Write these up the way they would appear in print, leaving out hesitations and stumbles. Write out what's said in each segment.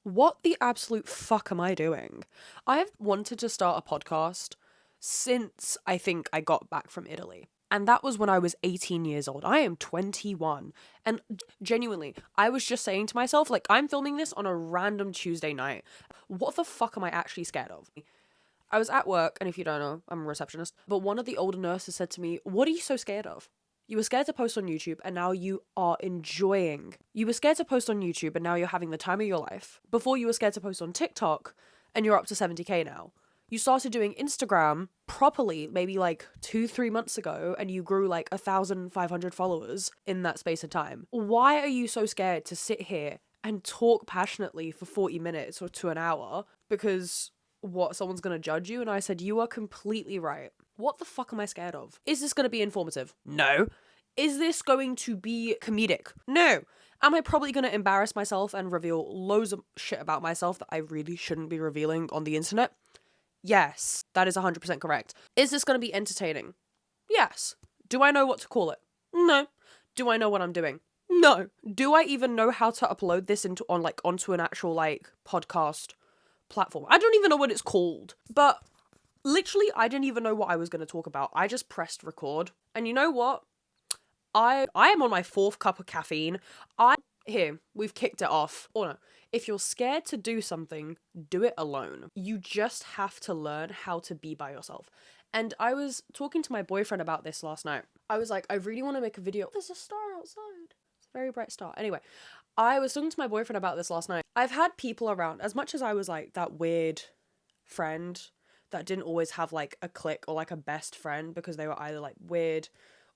What the absolute fuck am I doing? I've wanted to start a podcast since I think I got back from Italy. And that was when I was 18 years old. I am 21. And genuinely, I was just saying to myself, like, I'm filming this on a random Tuesday night. What the fuck am I actually scared of? I was at work, and if you don't know, I'm a receptionist, but one of the older nurses said to me, "What are you so scared of? You were scared to post on YouTube, and now you are enjoying. You were scared to post on YouTube, and now you're having the time of your life. Before you were scared to post on TikTok, and you're up to 70K now. You started doing Instagram properly maybe like 2-3 months ago, and you grew like 1,500 followers in that space of time. Why are you so scared to sit here and talk passionately for 40 minutes or to an hour because what, someone's gonna judge you?" And I said, "You are completely right. What the fuck am I scared of? Is this gonna be informative? No. Is this going to be comedic? No. Am I probably gonna embarrass myself and reveal loads of shit about myself that I really shouldn't be revealing on the internet? Yes, that is 100% correct. Is this gonna be entertaining? Yes. Do I know what to call it? No. Do I know what I'm doing? No. Do I even know how to upload this onto an actual like podcast platform? I don't even know what it's called. But literally, I didn't even know what I was going to talk about. I just pressed record. And you know what? I am on my 4th cup of caffeine. We've kicked it off. Or no, if you're scared to do something, do it alone. You just have to learn how to be by yourself. And I was talking to my boyfriend about this last night. I was like, I really want to make a video. There's a star outside. It's a very bright star. Anyway, I was talking to my boyfriend about this last night. I've had people around, as much as I was like that weird friend that didn't always have like a clique or like a best friend because they were either like weird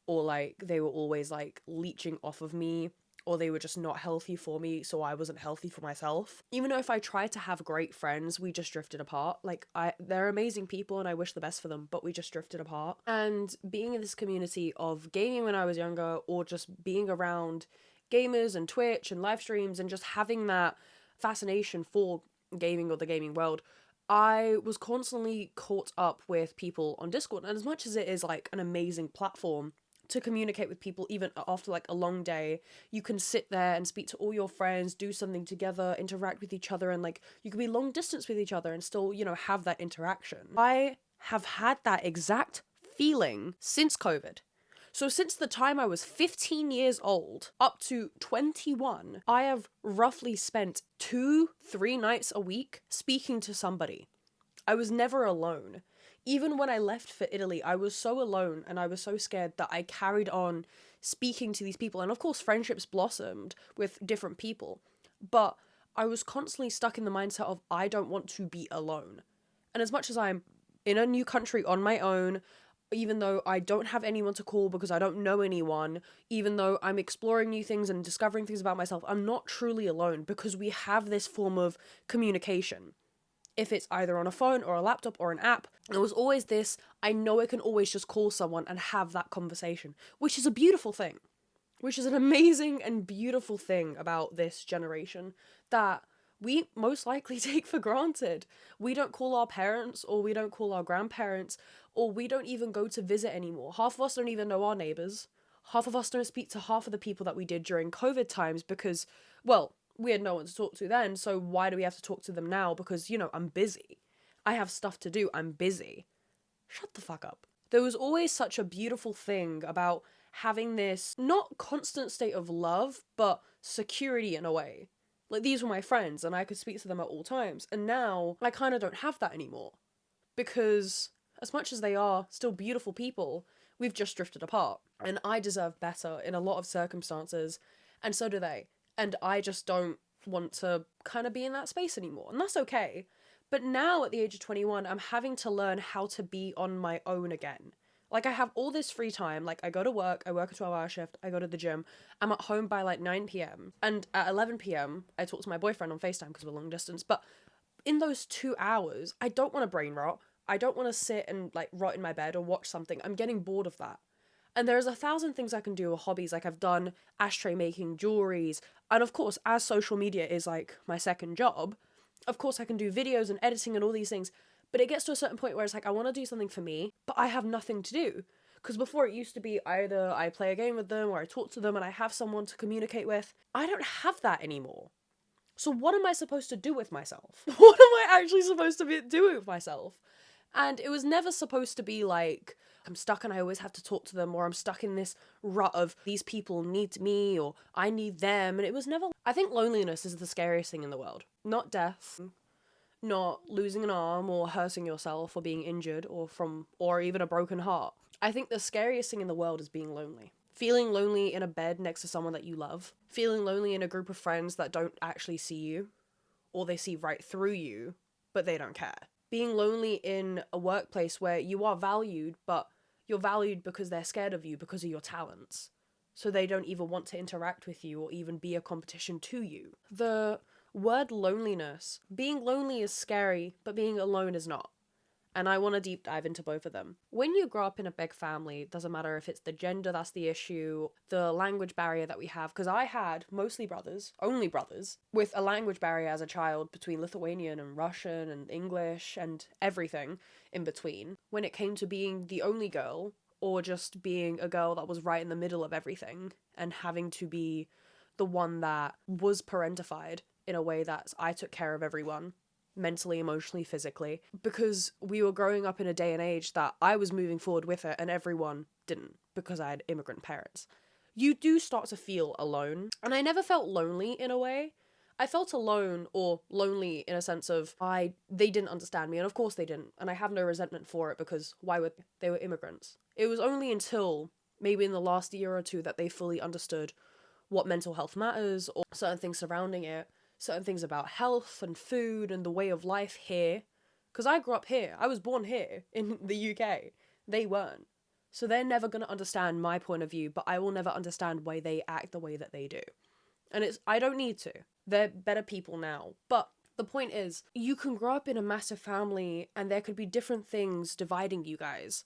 or like they were always like leeching off of me, or they were just not healthy for me, so I wasn't healthy for myself. Even though if I tried to have great friends, we just drifted apart. Like they're amazing people and I wish the best for them, but we just drifted apart. And being in this community of gaming when I was younger, or just being around gamers and Twitch and live streams and just having that fascination for gaming or the gaming world, I was constantly caught up with people on Discord. And as much as it is like an amazing platform to communicate with people, even after like a long day, you can sit there and speak to all your friends, do something together, interact with each other, and like you can be long distance with each other and still, have that interaction. I have had that exact feeling since COVID. So since the time I was 15 years old up to 21, I have roughly spent 2-3 nights a week speaking to somebody. I was never alone. Even when I left for Italy, I was so alone and I was so scared that I carried on speaking to these people. And of course, friendships blossomed with different people. But I was constantly stuck in the mindset of I don't want to be alone. And as much as I'm in a new country on my own, even though I don't have anyone to call because I don't know anyone, even though I'm exploring new things and discovering things about myself, I'm not truly alone because we have this form of communication. If it's either on a phone or a laptop or an app, it was always this, I know I can always just call someone and have that conversation, which is a beautiful thing, which is an amazing and beautiful thing about this generation that we most likely take for granted. We don't call our parents, or we don't call our grandparents, or we don't even go to visit anymore. Half of us don't even know our neighbors. Half of us don't speak to half of the people that we did during COVID times because, well, we had no one to talk to then, so why do we have to talk to them now? Because, I'm busy. I have stuff to do. I'm busy. Shut the fuck up. There was always such a beautiful thing about having this, not constant state of love, but security in a way. Like, these were my friends, and I could speak to them at all times. And now, I kind of don't have that anymore. Because, as much as they are still beautiful people, we've just drifted apart. And I deserve better in a lot of circumstances, and so do they. And I just don't want to kind of be in that space anymore. And that's okay. But now at the age of 21, I'm having to learn how to be on my own again. Like, I have all this free time. Like, I go to work, I work a 12-hour shift, I go to the gym, I'm at home by like 9 p.m. And at 11 p.m, I talk to my boyfriend on FaceTime because we're long distance. But in those 2 hours, I don't want to brain rot. I don't want to sit and like rot in my bed or watch something. I'm getting bored of that. And there's 1,000 things I can do with hobbies. Like, I've done ashtray making, jewelries. And of course, as social media is like my second job, of course I can do videos and editing and all these things. But it gets to a certain point where it's like, I want to do something for me, but I have nothing to do. Because before, it used to be either I play a game with them or I talk to them and I have someone to communicate with. I don't have that anymore. So what am I supposed to do with myself? What am I actually supposed to be doing with myself? And it was never supposed to be like, I'm stuck and I always have to talk to them, or I'm stuck in this rut of these people need me or I need them. And it was never. I think loneliness is the scariest thing in the world. Not death, not losing an arm or hurting yourself or being injured or even a broken heart. I think the scariest thing in the world is being lonely. Feeling lonely in a bed next to someone that you love. Feeling lonely in a group of friends that don't actually see you, or they see right through you, but they don't care. Being lonely in a workplace where you are valued, but you're valued because they're scared of you because of your talents. So they don't even want to interact with you or even be a competition to you. The word loneliness, being lonely is scary, but being alone is not. And I want to deep dive into both of them. When you grow up in a big family, it doesn't matter if it's the gender that's the issue, the language barrier that we have, because I had mostly brothers, only brothers, with a language barrier as a child between Lithuanian and Russian and English and everything in between. When it came to being the only girl, or just being a girl that was right in the middle of everything and having to be the one that was parentified in a way that I took care of everyone. Mentally, emotionally, physically, because we were growing up in a day and age that I was moving forward with it and everyone didn't because I had immigrant parents. You do start to feel alone, and I never felt lonely in a way. I felt alone or lonely in a sense of they didn't understand me, and of course they didn't, and I have no resentment for it because why would they were immigrants? It was only until maybe in the last year or two that they fully understood what mental health matters or certain things surrounding it. Certain things about health and food and the way of life here. Because I grew up here. I was born here in the UK. They weren't. So they're never going to understand my point of view, but I will never understand why they act the way that they do. And I don't need to. They're better people now. But the point is, you can grow up in a massive family and there could be different things dividing you guys,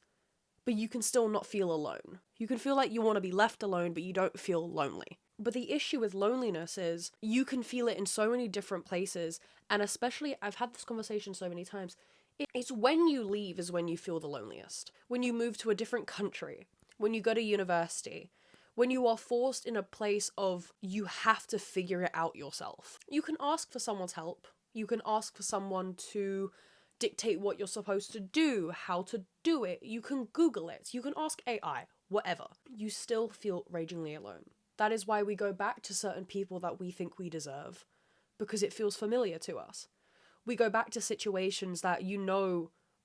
but you can still not feel alone. You can feel like you want to be left alone, but you don't feel lonely. But the issue with loneliness is you can feel it in so many different places. And especially, I've had this conversation so many times. It's when you leave is when you feel the loneliest. When you move to a different country, when you go to university, when you are forced in a place of you have to figure it out yourself. You can ask for someone's help. You can ask for someone to dictate what you're supposed to do, how to do it. You can Google it. You can ask AI, whatever. You still feel ragingly alone. That is why we go back to certain people that we think we deserve, because it feels familiar to us. We go back to situations that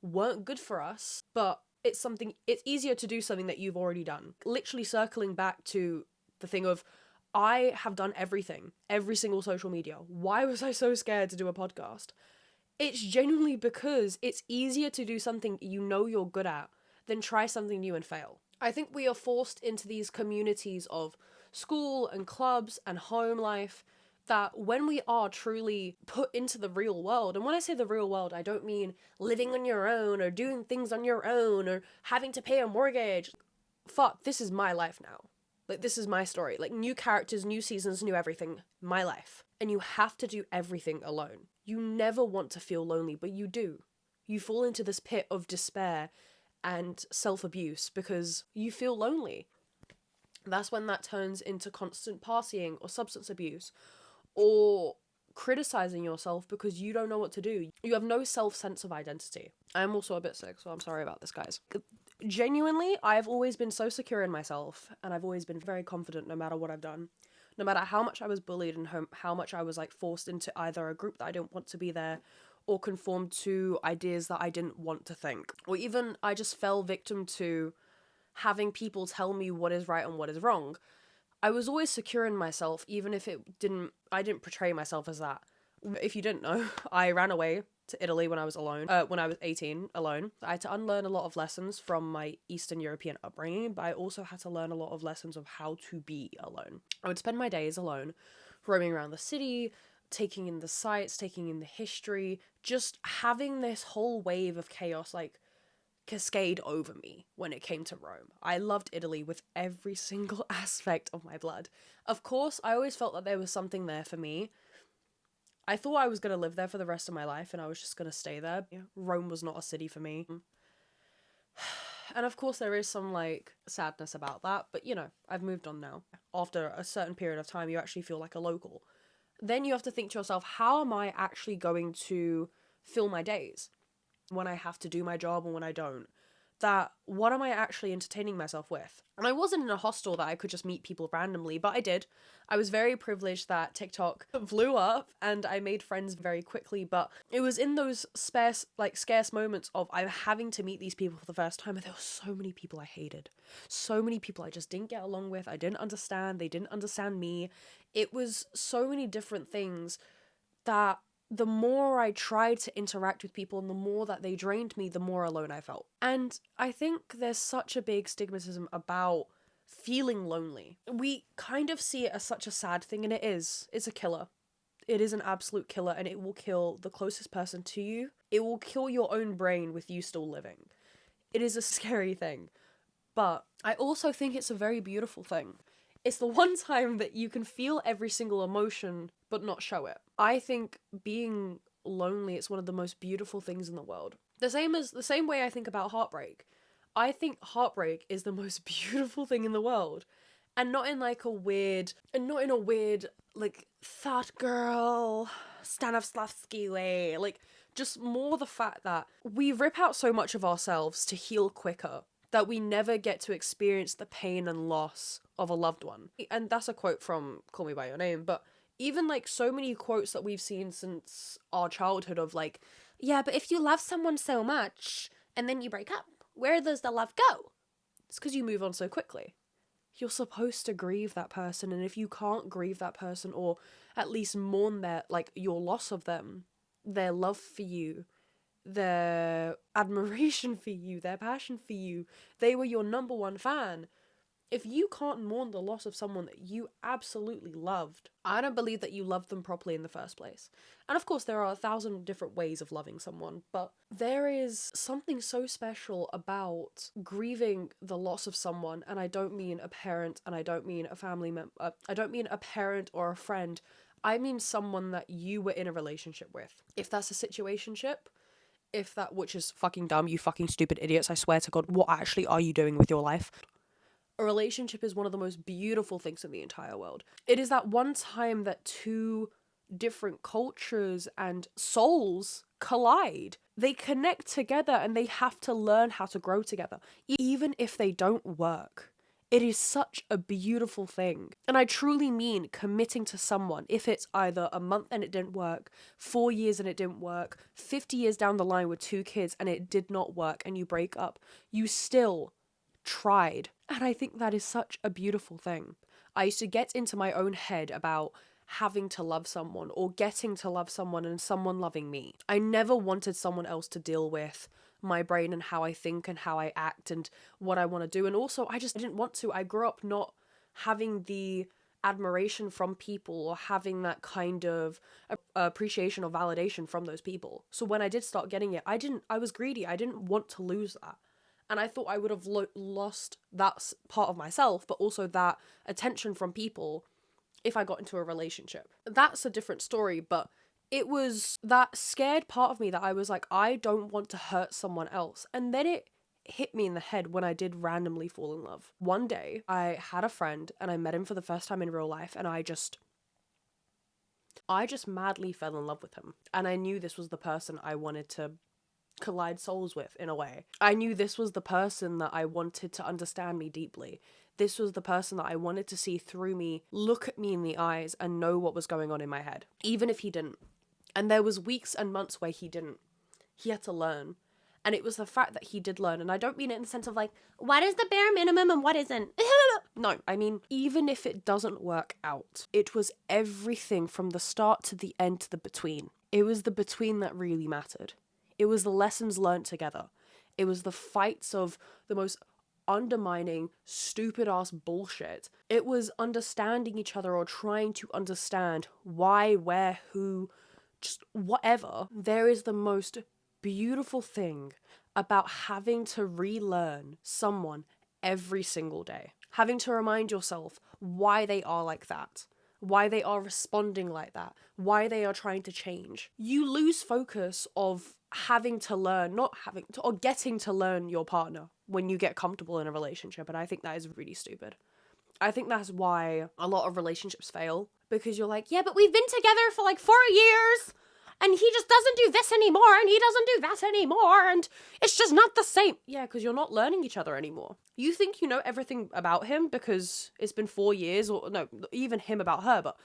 weren't good for us, but it's easier to do something that you've already done. Literally circling back to the thing of, I have done everything, every single social media. Why was I so scared to do a podcast? It's genuinely because it's easier to do something you're good at than try something new and fail. I think we are forced into these communities of school and clubs and home life that when we are truly put into the real world, and when I say the real world, I don't mean living on your own or doing things on your own or having to pay a mortgage. Fuck, this is my life now. Like, this is my story. Like, new characters, new seasons, new everything. My life. And you have to do everything alone. You never want to feel lonely, but you do. You fall into this pit of despair and self-abuse because you feel lonely. That's when that turns into constant partying or substance abuse or criticizing yourself because you don't know what to do. You have no sense of identity. I'm also a bit sick, so I'm sorry about this, guys. Genuinely, I've always been so secure in myself and I've always been very confident no matter what I've done. No matter how much I was bullied and how much I was forced into either a group that I didn't want to be there or conformed to ideas that I didn't want to think. Or even I just fell victim to having people tell me what is right and what is wrong. I was always secure in myself, even if I didn't portray myself as that. If you didn't know, I ran away to Italy when I was alone, when I was 18, alone. I had to unlearn a lot of lessons from my Eastern European upbringing, but I also had to learn a lot of lessons of how to be alone. I would spend my days alone, roaming around the city, taking in the sights, taking in the history, just having this whole wave of chaos, cascade over me when it came to Rome. I loved Italy with every single aspect of my blood. Of course, I always felt that there was something there for me. I thought I was going to live there for the rest of my life and I was just going to stay there. Rome was not a city for me. And of course there is some sadness about that, but I've moved on now. After a certain period of time, you actually feel like a local. then you have to think to yourself, how am I actually going to fill my days when I have to do my job and when I don't? What am I actually entertaining myself with? And I wasn't in a hostel that I could just meet people randomly, but I did. I was very privileged that TikTok blew up and I made friends very quickly, but it was in those scarce moments of I'm having to meet these people for the first time, and there were so many people I hated. So many people I just didn't get along with, I didn't understand, they didn't understand me. It was so many different things that the more I tried to interact with people and the more that they drained me, the more alone I felt. And I think there's such a big stigmatism about feeling lonely. We kind of see it as such a sad thing, and it is. It's a killer. It is an absolute killer, and it will kill the closest person to you. It will kill your own brain with you still living. It is a scary thing. But I also think it's a very beautiful thing. It's the one time that you can feel every single emotion but not show it. I think being lonely is one of the most beautiful things in the world. The same way I think about heartbreak. I think heartbreak is the most beautiful thing in the world. And not in a weird like thought girl Stanislavski way. Like, just more the fact that we rip out so much of ourselves to heal quicker that we never get to experience the pain and loss of a loved one. And that's a quote from Call Me By Your Name, but even so many quotes that we've seen since our childhood of yeah, but if you love someone so much and then you break up, where does the love go? It's because you move on so quickly. You're supposed to grieve that person, and if you can't grieve that person or at least mourn their your loss of them, their love for you, their admiration for you, their passion for you, they were your number one fan. If you can't mourn the loss of someone that you absolutely loved, I don't believe that you loved them properly in the first place. And of course, there are 1,000 different ways of loving someone, but there is something so special about grieving the loss of someone, and I don't mean a parent, and I don't mean a family member, I don't mean a parent or a friend, I mean someone that you were in a relationship with. If that's a situationship, which is fucking dumb, you fucking stupid idiots, I swear to God, what actually are you doing with your life? A relationship is one of the most beautiful things in the entire world. It is that one time that two different cultures and souls collide. They connect together and they have to learn how to grow together, even if they don't work. It is such a beautiful thing. And I truly mean committing to someone. If it's either a month and it didn't work, 4 years and it didn't work, 50 years down the line with 2 kids and it did not work and you break up, you still tried. And I think that is such a beautiful thing. I used to get into my own head about having to love someone or getting to love someone and someone loving me. I never wanted someone else to deal with my brain and how I think and how I act and what I want to do. And also, I just didn't want to. I grew up not having the admiration from people or having that kind of appreciation or validation from those people. So when I did start getting it, I was greedy. I didn't want to lose that. And I thought I would have lost that part of myself, but also that attention from people if I got into a relationship. That's a different story, but it was that scared part of me that I was like, I don't want to hurt someone else. And then it hit me in the head when I did randomly fall in love. One day, I had a friend and I met him for the first time in real life, and I just madly fell in love with him. And I knew this was the person I wanted to collide souls with, in a way. I knew this was the person that I wanted to understand me deeply. This was the person that I wanted to see through me, look at me in the eyes and know what was going on in my head, even if he didn't. And there was weeks and months where he didn't. He had to learn. And it was the fact that he did learn. And I don't mean it in the sense of what is the bare minimum and what isn't? No, I mean, even if it doesn't work out, it was everything from the start to the end to the between. It was the between that really mattered. It was the lessons learned together. It was the fights of the most undermining, stupid ass bullshit. It was understanding each other or trying to understand why, where, who, just whatever. There is the most beautiful thing about having to relearn someone every single day. Having to remind yourself why they are like that. Why they are responding like that, why they are trying to change. You lose focus of having to learn, or getting to learn your partner when you get comfortable in a relationship, and I think that is really stupid. I think that's why a lot of relationships fail, because you're like, yeah, but we've been together for like 4 years and he just doesn't do this anymore and he doesn't do that anymore and it's just not the same. Yeah, because you're not learning each other anymore. You think you know everything about him because it's been 4 years, or no, even him about her, but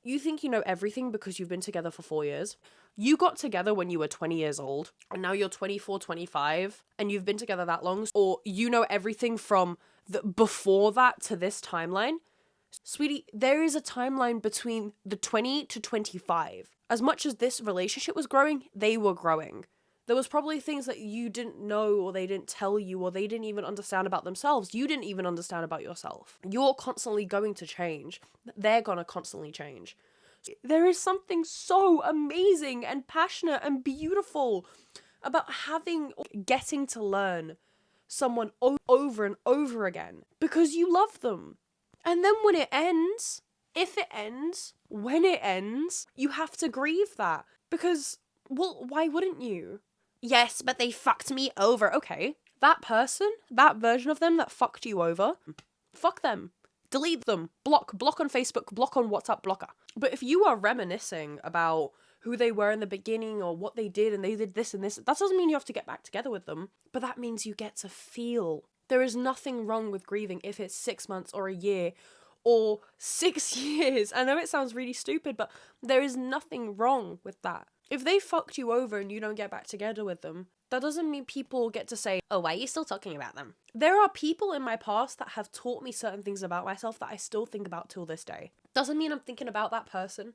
you think you know everything because you've been together for 4 years. You got together when you were 20 years old and now you're 24, 25 and you've been together that long, or you know everything from before that to this timeline. Sweetie, there is a timeline between the 20 to 25. As much as this relationship was growing, they were growing. There was probably things that you didn't know, or they didn't tell you, or they didn't even understand about themselves. You didn't even understand about yourself. You're constantly going to change. They're gonna constantly change. There is something so amazing and passionate and beautiful about getting to learn someone over and over again because you love them. And then when it ends, if it ends, when it ends, you have to grieve that. Because, well, why wouldn't you? Yes, but they fucked me over. Okay, that person, that version of them that fucked you over, fuck them. Delete them. Block on Facebook, block on WhatsApp, blocker. But if you are reminiscing about who they were in the beginning or what they did and they did this and this, that doesn't mean you have to get back together with them. But that means you get to feel. There is nothing wrong with grieving if it's 6 months or a year or 6 years. I know it sounds really stupid, but there is nothing wrong with that. If they fucked you over and you don't get back together with them, that doesn't mean people get to say, oh, why are you still talking about them? There are people in my past that have taught me certain things about myself that I still think about till this day. Doesn't mean I'm thinking about that person.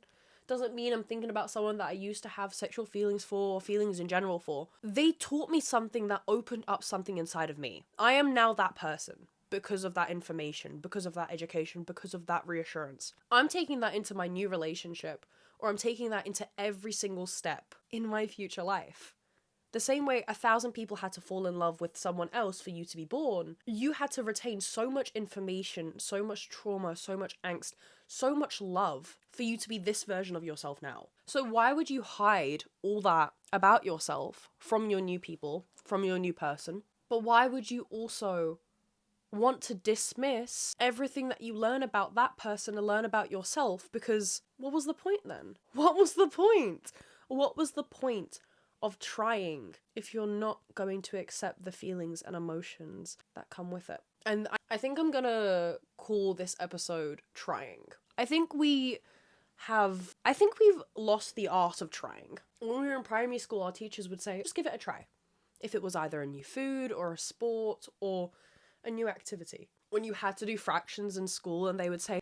Doesn't mean I'm thinking about someone that I used to have sexual feelings for or feelings in general for. They taught me something that opened up something inside of me. I am now that person because of that information, because of that education, because of that reassurance. I'm taking that into my new relationship, or I'm taking that into every single step in my future life. The same way 1,000 people had to fall in love with someone else for you to be born, you had to retain so much information, so much trauma, so much angst, so much love for you to be this version of yourself now. So why would you hide all that about yourself from your new people, from your new person? But why would you also want to dismiss everything that you learn about that person and learn about yourself? Because what was the point then? What was the point? What was the point of trying if you're not going to accept the feelings and emotions that come with it? And I think I'm gonna call this episode Trying. I think we've lost the art of trying. When we were in primary school, our teachers would say, just give it a try. If it was either a new food or a sport or a new activity. When you had to do fractions in school and they would say,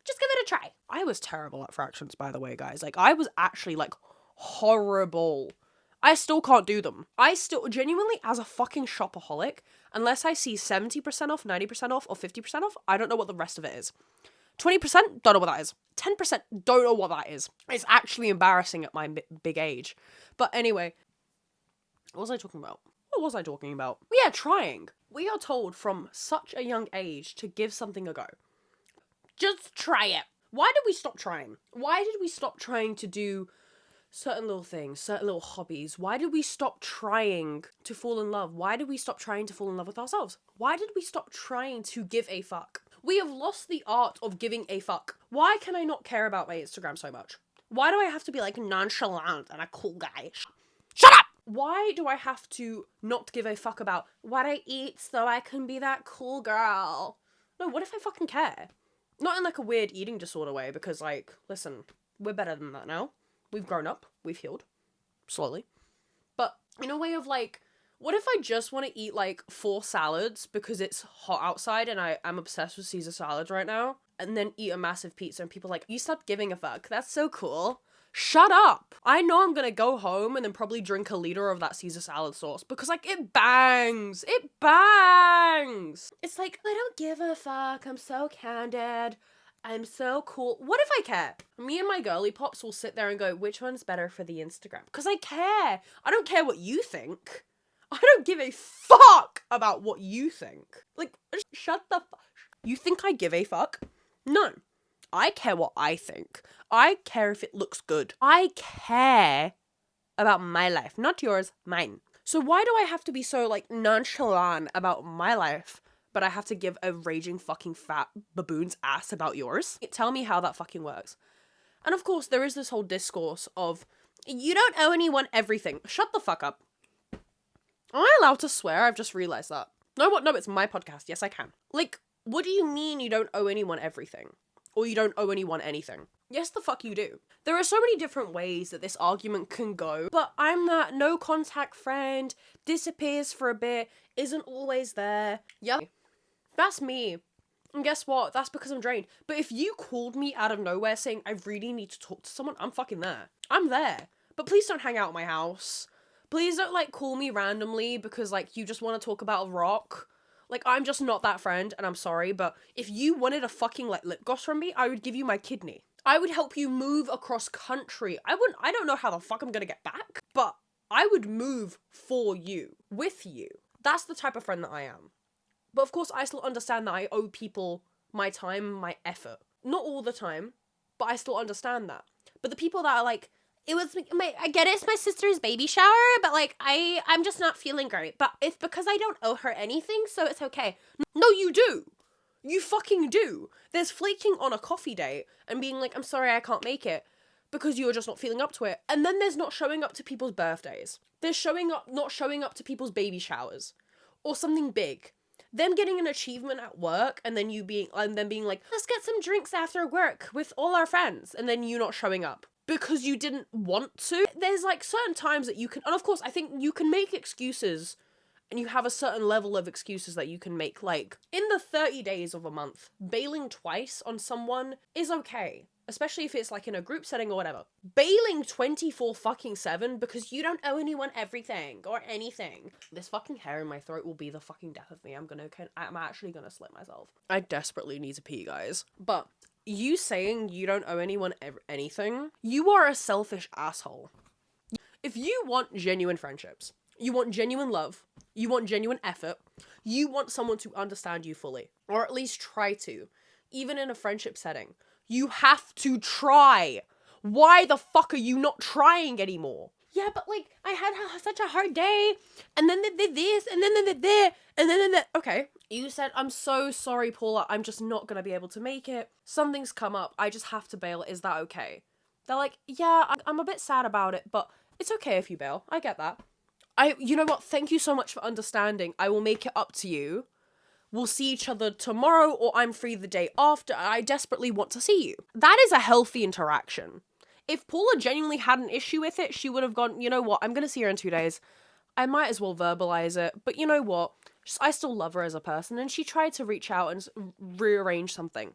just give it a try. I was terrible at fractions, by the way, guys. Like, I was actually, like, horrible. I still can't do them. I still, genuinely, as a fucking shopaholic, unless I see 70% off, 90% off, or 50% off, I don't know what the rest of it is. 20%, don't know what that is. 10%, don't know what that is. It's actually embarrassing at my big age. But anyway, what was I talking about? Yeah, trying. We are told from such a young age to give something a go. Just try it. Why did we stop trying? Why did we stop trying to do certain little things, certain little hobbies? Why did we stop trying to fall in love? Why did we stop trying to fall in love with ourselves? Why did we stop trying to give a fuck? We have lost the art of giving a fuck. Why can I not care about my Instagram so much? Why do I have to be like nonchalant and a cool guy? Shut up! Why do I have to not give a fuck about what I eat so I can be that cool girl? No, what if I fucking care? Not in like a weird eating disorder way, because like, listen, we're better than that now. We've grown up. We've healed. Slowly. But in a way of like, what if I just want to eat like 4 salads because it's hot outside and I'm obsessed with Caesar salads right now, and then eat a massive pizza and people are like, you stopped giving a fuck. That's so cool. Shut up. I know I'm gonna go home and then probably drink a liter of that Caesar salad sauce because like it bangs. It bangs. It's like, I don't give a fuck. I'm so candid. I'm so cool. What if I care? Me and my girly pops will sit there and go, which one's better for the Instagram? Because I care. I don't care what you think. I don't give a fuck about what you think. Like, shut the fuck. You think I give a fuck? No. I care what I think. I care if it looks good. I care about my life, not yours, mine. So why do I have to be so, like, nonchalant about my life, but I have to give a raging fucking fat baboon's ass about yours? Tell me how that fucking works. And of course, there is this whole discourse of, you don't owe anyone everything. Shut the fuck up. Am I allowed to swear? I've just realised that. No, what? No, it's my podcast. Yes, I can. Like, what do you mean you don't owe anyone everything? Or you don't owe anyone anything? Yes, the fuck you do. There are so many different ways that this argument can go, but I'm that no contact friend, disappears for a bit, isn't always there. Yeah, that's me. And guess what? That's because I'm drained. But if you called me out of nowhere saying I really need to talk to someone, I'm fucking there. I'm there. But please don't hang out at my house. Please don't, like, call me randomly because, like, you just want to talk about a rock. Like, I'm just not that friend, and I'm sorry, but if you wanted a fucking, like, lip gloss from me, I would give you my kidney. I would help you move across country. I don't know how the fuck I'm gonna get back, but I would move for you, with you. That's the type of friend that I am. But of course, I still understand that I owe people my time, my effort. Not all the time, but I still understand that. But the people that are like, I get it's my sister's baby shower, but like, I'm just not feeling great. But it's because I don't owe her anything, so it's okay. No, you do. You fucking do. There's flaking on a coffee date and being like, I'm sorry, I can't make it because you're just not feeling up to it. And then there's not showing up to people's birthdays. There's not showing up to people's baby showers or something big. Them getting an achievement at work and then being like, let's get some drinks after work with all our friends. And then you not showing up because you didn't want to. There's like certain times that you can, and of course I think you can make excuses and you have a certain level of excuses that you can make. Like, in the 30 days of a month, bailing twice on someone is okay. Especially if it's like in a group setting or whatever. Bailing 24-7 because you don't owe anyone everything or anything. This fucking hair in my throat will be the fucking death of me. I'm actually gonna slip myself. I desperately need to pee, guys. But you saying you don't owe anyone anything, you are a selfish asshole. If you want genuine friendships, you want genuine love, you want genuine effort, you want someone to understand you fully, or at least try to, even in a friendship setting, you have to try. Why the fuck are you not trying anymore? Yeah, but like, I had such a hard day, and then they did this, and then they did that, and then that. Okay, you said, I'm so sorry, Paula, I'm just not gonna be able to make it. Something's come up, I just have to bail, is that okay? They're like, yeah, I'm a bit sad about it, but it's okay if you bail, I get that. You know what, thank you so much for understanding, I will make it up to you. We'll see each other tomorrow, or I'm free the day after. I desperately want to see you. That is a healthy interaction. If Paula genuinely had an issue with it, she would have gone, you know what, I'm going to see her in 2 days. I might as well verbalize it. But you know what? I still love her as a person, and she tried to reach out and rearrange something.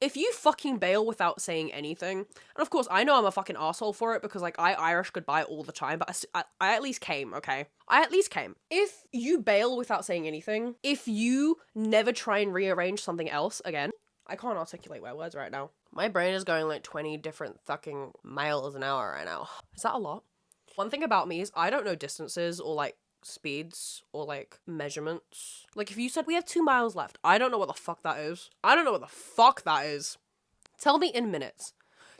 If you fucking bail without saying anything, and of course, I know I'm a fucking asshole for it because, like, I Irish goodbye all the time, but I at least came, okay? I at least came. If you bail without saying anything, if you never try and rearrange something else again, I can't articulate my words right now. My brain is going like 20 different fucking miles an hour right now. Is that a lot? One thing about me is I don't know distances or, like, speeds or, like, measurements. Like, if you said we have 2 miles left, I don't know what the fuck that is. I don't know what the fuck that is. Tell me in minutes.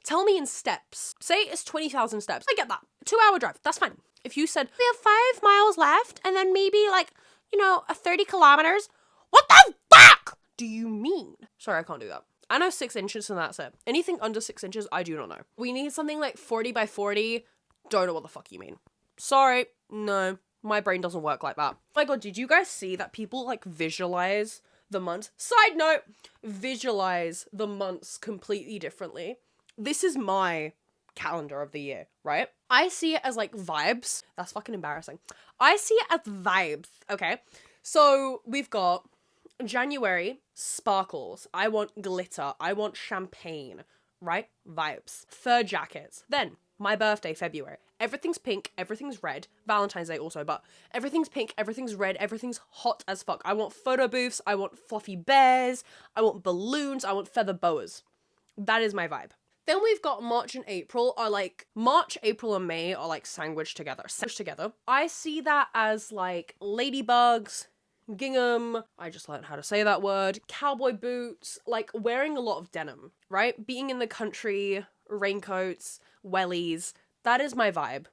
Tell me in steps. Say it's 20,000 steps. I get that. 2-hour drive. That's fine. If you said we have 5 miles left and then maybe, like, you know, 30 kilometers. What the fuck do you mean? Sorry, I can't do that. I know 6 inches and that's it. Anything under 6 inches, I do not know. We need something like 40 by 40. Don't know what the fuck you mean. Sorry. No. My brain doesn't work like that. Oh my god, did you guys see that people, like, visualize the months? Side note, visualize the months completely differently. This is my calendar of the year, right? I see it as, like, vibes. That's fucking embarrassing. I see it as vibes, okay? So, we've got January, sparkles. I want glitter. I want champagne, right? Vibes. Fur jackets. Then, my birthday, February. Everything's pink, everything's red. Valentine's Day also, but everything's pink, everything's red, everything's hot as fuck. I want photo booths, I want fluffy bears, I want balloons, I want feather boas. That is my vibe. Then we've got March and April are like, March, April, and May are like sandwiched together. I see that as like ladybugs, gingham, I just learned how to say that word, cowboy boots, like wearing a lot of denim, right? Being in the country, raincoats, wellies. That is my vibe.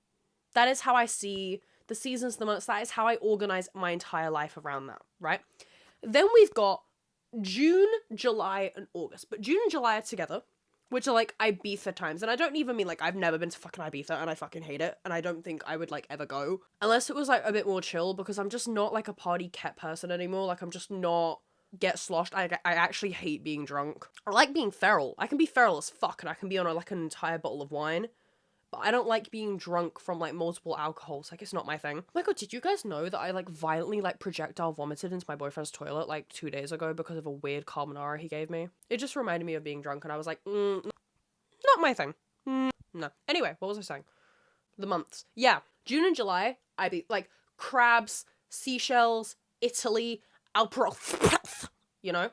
That is how I see the seasons, the months. That is how I organize my entire life around that, right? Then we've got June, July, and August. But June and July are together. which are like Ibiza times. And I don't even mean like I've never been to fucking Ibiza and I fucking hate it. And I don't think I would like ever go unless it was like a bit more chill, because I'm just not like a party cat person anymore. Like I'm just not get sloshed. I actually hate being drunk. I like being feral. I can be feral as fuck and I can be on like an entire bottle of wine. But I don't like being drunk from like multiple alcohols. Like it's not my thing. Oh my god, did you guys know that I like violently like projectile vomited into my boyfriend's toilet like 2 days ago because of a weird carbonara he gave me? It just reminded me of being drunk and I was like, not my thing. No. Anyway, what was I saying? The months. Yeah. June and July, I be like crabs, seashells, Italy, Alpro. You know?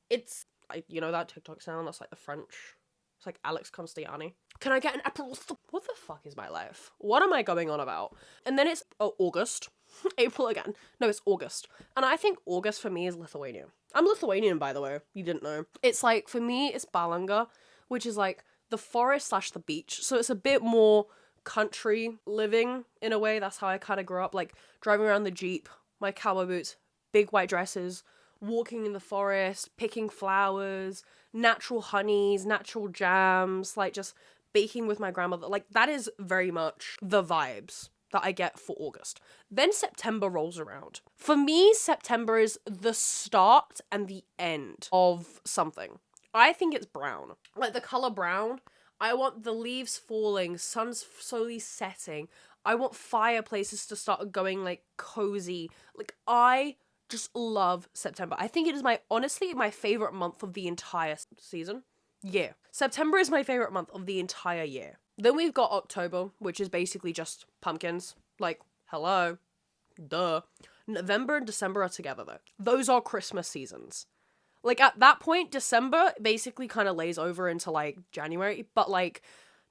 It's, you know that TikTok sound? That's like the French. It's like Alex Constiani. Can I get an apple? What the fuck is my life? What am I going on about? And then it's August. April again. No, it's August. And I think August for me is Lithuania. I'm Lithuanian, by the way. You didn't know. It's like, for me, it's Balanga, which is like the forest / the beach. So it's a bit more country living in a way. That's how I kind of grew up. Like driving around the Jeep, my cowboy boots, big white dresses, walking in the forest, picking flowers, natural honeys, natural jams, like just baking with my grandmother. Like that is very much the vibes that I get for August. Then September rolls around. For me, September is the start and the end of something. I think it's brown. Like the color brown. I want the leaves falling, sun's slowly setting. I want fireplaces to start going like cozy. Like I just love September. I think it is honestly my favorite month of the entire season. Yeah. September is my favorite month of the entire year. Then we've got October, which is basically just pumpkins. Like, hello. Duh. November and December are together though. Those are Christmas seasons. Like at that point, December basically kind of lays over into like January, but like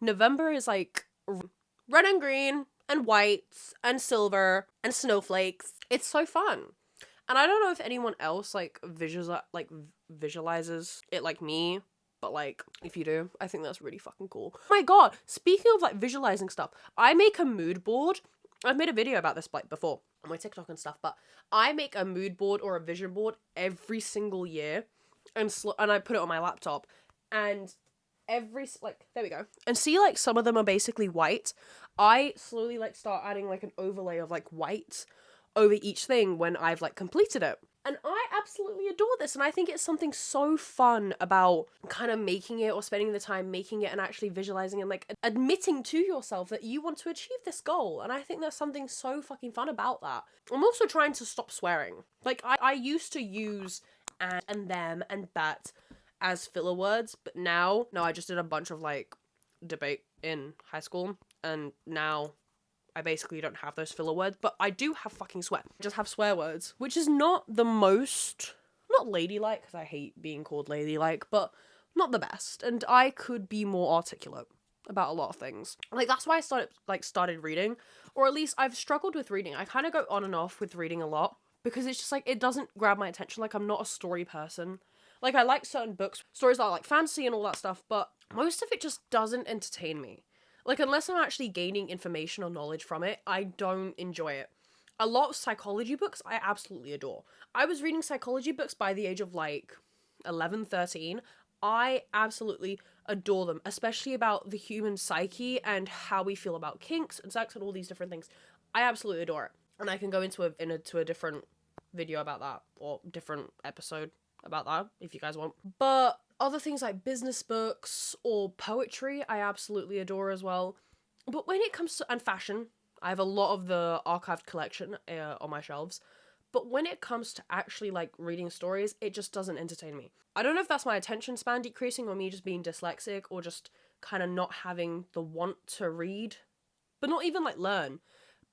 November is like red and green and white and silver and snowflakes. It's so fun. And I don't know if anyone else like visualizes it like me, but like if you do, I think that's really fucking cool. Oh my god, speaking of like visualizing stuff, I make a mood board. I've made a video about this like before on my TikTok and stuff, but I make a mood board or a vision board every single year, and I put it on my laptop, and there we go. And see, like some of them are basically white. I slowly like start adding like an overlay of like white over each thing when I've like completed it. And I absolutely adore this, and I think it's something so fun about kind of making it or spending the time making it and actually visualizing and like admitting to yourself that you want to achieve this goal. And I think there's something so fucking fun about that. I'm also trying to stop swearing. Like I used to use and them and that as filler words, but now, no, I just did a bunch of like debate in high school, and now I basically don't have those filler words, but I do have fucking swear. I just have swear words, which is not the most, not ladylike, because I hate being called ladylike, but not the best. And I could be more articulate about a lot of things. Like, that's why I started reading, or at least I've struggled with reading. I kind of go on and off with reading a lot, because it's just like, it doesn't grab my attention. Like, I'm not a story person. Like, I like certain books, stories that are like fantasy and all that stuff, but most of it just doesn't entertain me. Like, unless I'm actually gaining information or knowledge from it, I don't enjoy it. A lot of psychology books I absolutely adore. I was reading psychology books by the age of, like, 11, 13. I absolutely adore them, especially about the human psyche and how we feel about kinks and sex and all these different things. I absolutely adore it. And I can go into a different video about that, or different episode about that, if you guys want. But other things like business books or poetry, I absolutely adore as well. But when it comes to, and fashion, I have a lot of the archived collection on my shelves. But when it comes to actually like reading stories, it just doesn't entertain me. I don't know if that's my attention span decreasing or me just being dyslexic or just kind of not having the want to read, but not even like learn.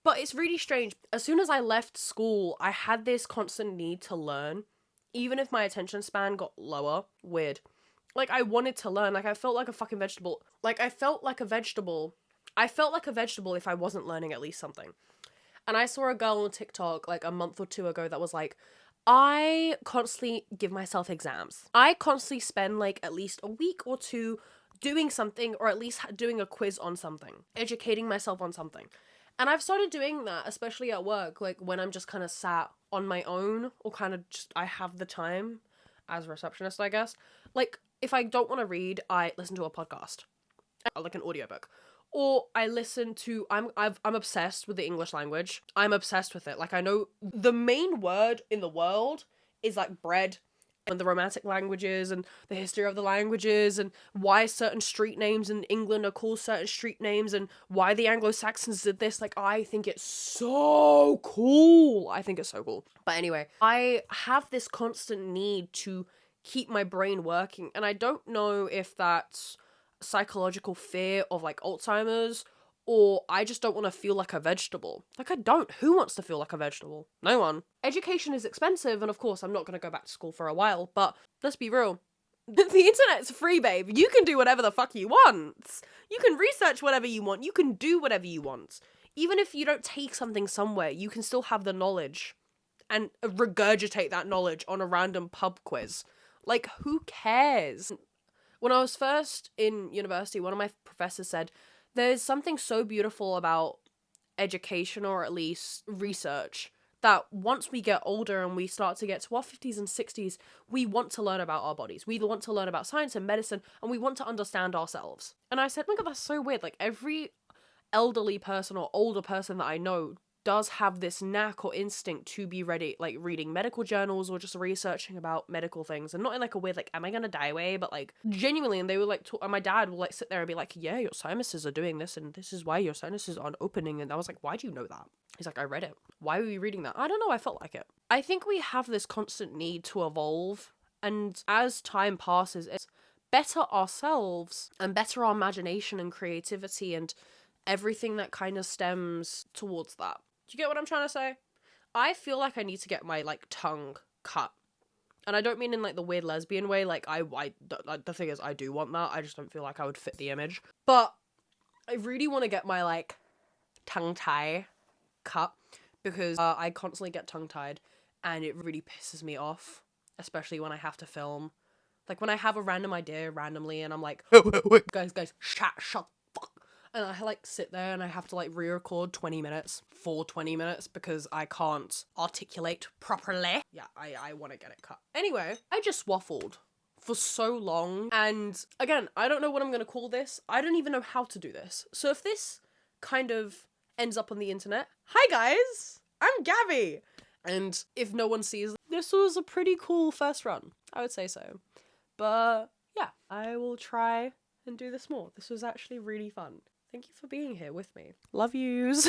But it's really strange. As soon as I left school, I had this constant need to learn, even if my attention span got lower. Weird. Like, I wanted to learn. Like, I felt like a fucking vegetable. Like, I felt like a vegetable if I wasn't learning at least something. And I saw a girl on TikTok, like, a month or two ago that was like, I constantly give myself exams. I constantly spend, like, at least a week or two doing something, or at least doing a quiz on something. Educating myself on something. And I've started doing that, especially at work, like, when I'm just kind of sat on my own, or kind of just, I have the time as a receptionist, I guess. Like, If I don't want to read, I listen to a podcast, like an audiobook. Or I listen to, I'm obsessed with the English language. I'm obsessed with it. Like, I know the main word in the world is like bread, and the romantic languages and the history of the languages and why certain street names in England are called certain street names and why the Anglo-Saxons did this. Like, I think it's so cool. I think it's so cool. But anyway, I have this constant need to keep my brain working, and I don't know if that's psychological fear of like Alzheimer's, or I just don't want to feel like a vegetable. Like, I don't. Who wants to feel like a vegetable? No one. Education is expensive, and of course, I'm not going to go back to school for a while, but let's be real. The internet's free, babe. You can do whatever the fuck you want. You can research whatever you want. You can do whatever you want. Even if you don't take something somewhere, you can still have the knowledge and regurgitate that knowledge on a random pub quiz. Like, who cares? When I was first in university, one of my professors said, there's something so beautiful about education, or at least research, that once we get older and we start to get to our 50s and 60s, we want to learn about our bodies. We want to learn about science and medicine, and we want to understand ourselves. And I said, oh my God, that's so weird. Like, every elderly person or older person that I know does have this knack or instinct to be ready, like reading medical journals or just researching about medical things, and not in like a weird like am I gonna die way, but like genuinely. And they were like and my dad will like sit there and be like, yeah, your sinuses are doing this and this is why your sinuses aren't opening. And I was like, why do you know that? He's like, I read it. Why were you reading that? I don't know, I felt like it. I think we have this constant need to evolve, and as time passes, it's better ourselves and better our imagination and creativity and everything that kind of stems towards that. Do you get what I'm trying to say? I feel like I need to get my, like, tongue cut. And I don't mean in, like, the weird lesbian way. Like, the thing is, I do want that. I just don't feel like I would fit the image. But I really want to get my, like, tongue tie cut. Because I constantly get tongue tied. And it really pisses me off. Especially when I have to film. Like, when I have a random idea randomly and I'm like, guys, shut and I like sit there and I have to like re-record 20 minutes for 20 minutes because I can't articulate properly. Yeah, I want to get it cut. Anyway, I just waffled for so long, and again, I don't know what I'm going to call this. I don't even know how to do this. So if this kind of ends up on the internet, hi guys, I'm Gabby. And if no one sees, this was a pretty cool first run. I would say so. But yeah, I will try and do this more. This was actually really fun. Thank you for being here with me. Love yous.